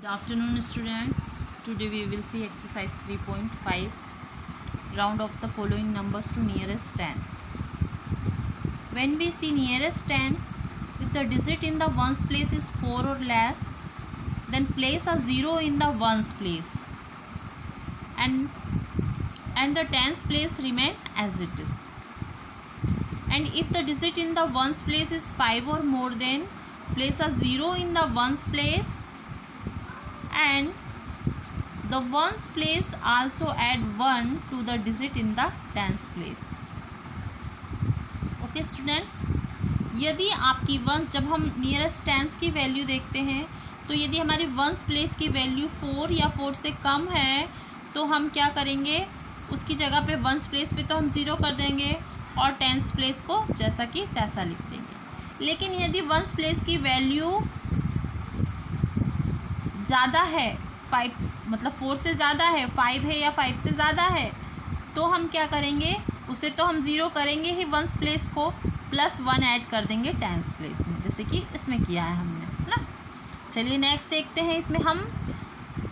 Good afternoon, students. Today we will see exercise 3.5. Round off the following numbers to nearest tens. When we see nearest tens, if the digit in the ones place is 4 or less, then place a 0 in the ones place, and the tens place remain as it is. And if the digit in the ones place is 5 or more, then place a 0 in the ones place, and the ones place also add 1 to the digit in the tens place. Okay students, यदि आपकी once, जब हम nearest tense की value देखते हैं तो यदि हमारी वंस प्लेस की वैल्यू 4 या 4 से कम है तो हम क्या करेंगे, उसकी जगह पे वंस प्लेस पे तो हम 0 कर देंगे और टेंस प्लेस को जैसा कि तैसा लिख देंगे। लेकिन यदि वंस प्लेस की वैल्यू ज़्यादा है, 5 मतलब 4 से ज़्यादा है, 5 है या 5 से ज़्यादा है, तो हम क्या करेंगे, उसे तो हम 0 करेंगे ही, वंस प्लेस को प्लस 1 ऐड कर देंगे टेंस प्लेस में, जैसे कि इसमें किया है हमने, है ना। चलिए नेक्स्ट देखते हैं। इसमें हम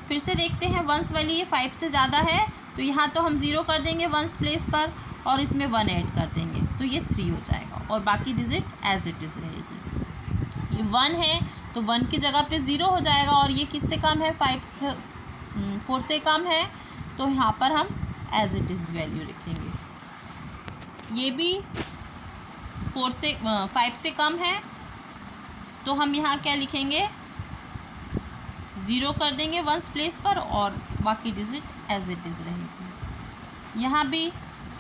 फिर से देखते हैं, वंस वाली ये 5 से ज़्यादा है तो यहाँ तो हम 0 कर देंगे वंस प्लेस पर और इसमें 1 ऐड कर देंगे तो ये 3 हो जाएगा और बाकी डिजिट एज इट इज़ रहेगी। ये 1 है तो 1 की जगह पे 0 हो जाएगा और ये किससे कम है, 4 से कम है, तो यहाँ पर हम एज इट इज़ वैल्यू लिखेंगे। ये भी 5 से कम है तो हम यहाँ क्या लिखेंगे, 0 कर देंगे वंस प्लेस पर और बाकी डिजिट एज इट इज़ रहेगी। यहाँ भी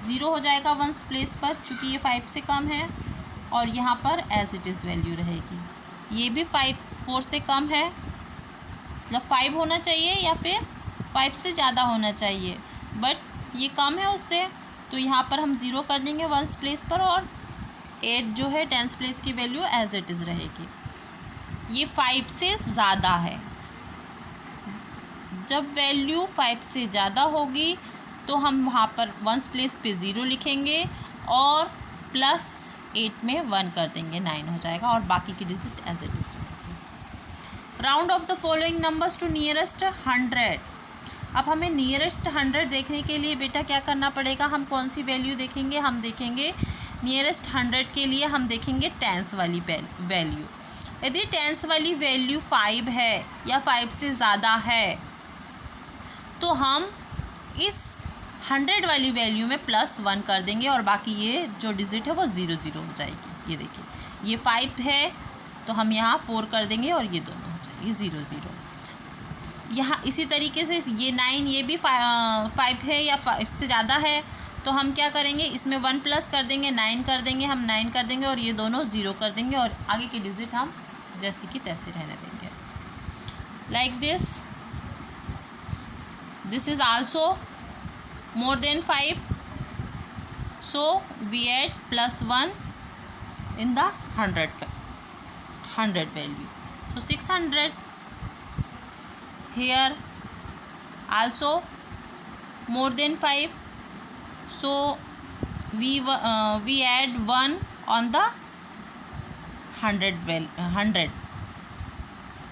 0 हो जाएगा वंस प्लेस पर चूँकि ये 5 से कम है और यहाँ पर एज इट इज़ वैल्यू रहेगी। ये भी 4 से कम है, मतलब 5 होना चाहिए या फिर 5 से ज़्यादा होना चाहिए, बट ये कम है उससे, तो यहाँ पर हम 0 कर देंगे वंस प्लेस पर और 8 जो है टेंस प्लेस की वैल्यू एज इट इज़ रहेगी। ये 5 से ज़्यादा है, जब वैल्यू 5 से ज़्यादा होगी तो हम वहाँ पर वंस प्लेस पे 0 लिखेंगे और प्लस 8 में 1 कर देंगे, 9 हो जाएगा और बाकी की डिजिट एज इट इज़ रहेगी। Round off the following numbers to nearest 100। अब हमें नियरेस्ट 100 देखने के लिए बेटा क्या करना पड़ेगा, हम कौन सी वैल्यू देखेंगे, हम देखेंगे नियरेस्ट 100 के लिए हम देखेंगे टेंस वाली वैल्यू। यदि टेंस वाली वैल्यू 5 है या 5 से ज़्यादा है तो हम इस 100 वाली वैल्यू में प्लस 1 कर देंगे और बाकी ये जो डिजिट है वो 0 0 हो जाएगी। ये देखिए, ये 5 है तो हम यहाँ 4 कर देंगे और ये दोनों हो जाएगी 0 0। यहाँ इसी तरीके से ये 9, ये भी 5 है या 5 से ज़्यादा है तो हम क्या करेंगे, इसमें 1 प्लस कर देंगे, 9 कर देंगे, हम 9 कर देंगे और ये दोनों 0 कर देंगे और आगे की डिजिट हम जैसी की तैसी रहने देंगे। Like this is also more than 5, so we add plus 1 in the 100 value, so 600. Here also more than 5, so we add 1 on the 100.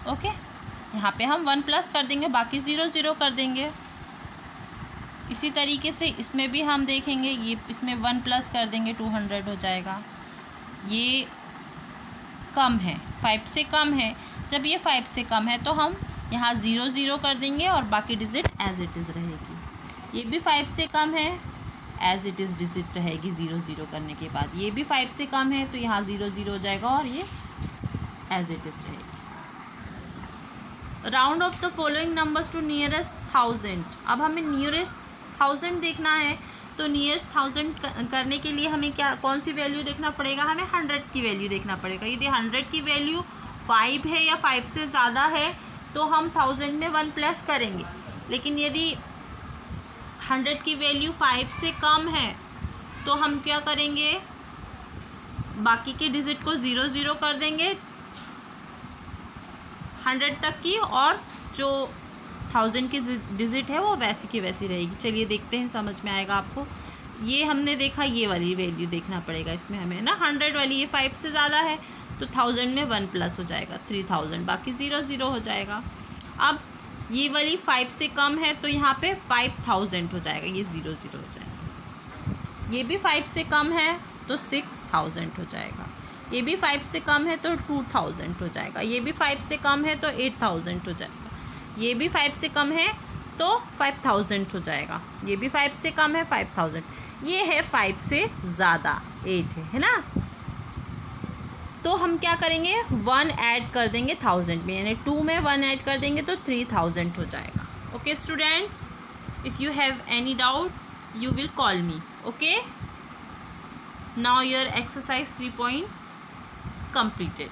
Okay, यहाँ पे हम 1 प्लस कर देंगे, बाकी 0 0 कर देंगे। इसी तरीके से इसमें भी हम देखेंगे, ये इसमें 1 प्लस कर देंगे, 200 हो जाएगा। ये कम है, 5 से कम है, जब ये 5 से कम है तो हम यहाँ 0 0 कर देंगे और बाकी डिजिट एज इट इज़ रहेगी। ये भी 5 से कम है, एज इट इज़ डिजिट रहेगी 0 0 करने के बाद। ये भी 5 से कम है तो यहाँ 0 0 हो जाएगा और ये एज इट इज़ रहेगी। Round off the following numbers to nearest 1000। अब हमें नियरेस्ट 1000 देखना है तो नियरेस्ट 1000 करने के लिए हमें कौन सी वैल्यू देखना पड़ेगा, हमें 100 की वैल्यू देखना पड़ेगा। यदि 100 की वैल्यू 5 है या 5 से ज़्यादा है तो हम 1000 में 1 प्लस करेंगे, लेकिन यदि 100 की वैल्यू 5 से कम है तो हम क्या करेंगे, बाकी के डिजिट को 0 0 कर देंगे 100 तक की और जो 1000 की डिजिट है वो वैसी की वैसी रहेगी। चलिए देखते हैं, समझ में आएगा आपको। ये हमने देखा, ये वाली वैल्यू देखना पड़ेगा इसमें हमें ना, 100 वाली, ये 5 से ज़्यादा है तो 1000 में 1 प्लस हो जाएगा 3000, बाकी 0 0 हो जाएगा। अब ये वाली 5 से कम है तो यहाँ पे 5000 हो जाएगा, ये 0 0 हो जाएगा। ये भी 5 से कम है तो 6000 हो जाएगा। ये भी 5 से कम है तो 2000 हो जाएगा। ये भी 5 से कम है तो 8000 हो जाएगा। ये भी 5 से कम है तो 5000 हो जाएगा। ये भी 5 से कम है 5000। ये है 5 से ज़्यादा 8 है ना। तो हम क्या करेंगे, 1 ऐड कर देंगे 1000 में, यानी 2 में 1 ऐड कर देंगे तो 3000 हो जाएगा। Okay students, if you have any doubt you will call me. Okay, now your exercise 3 point is completed.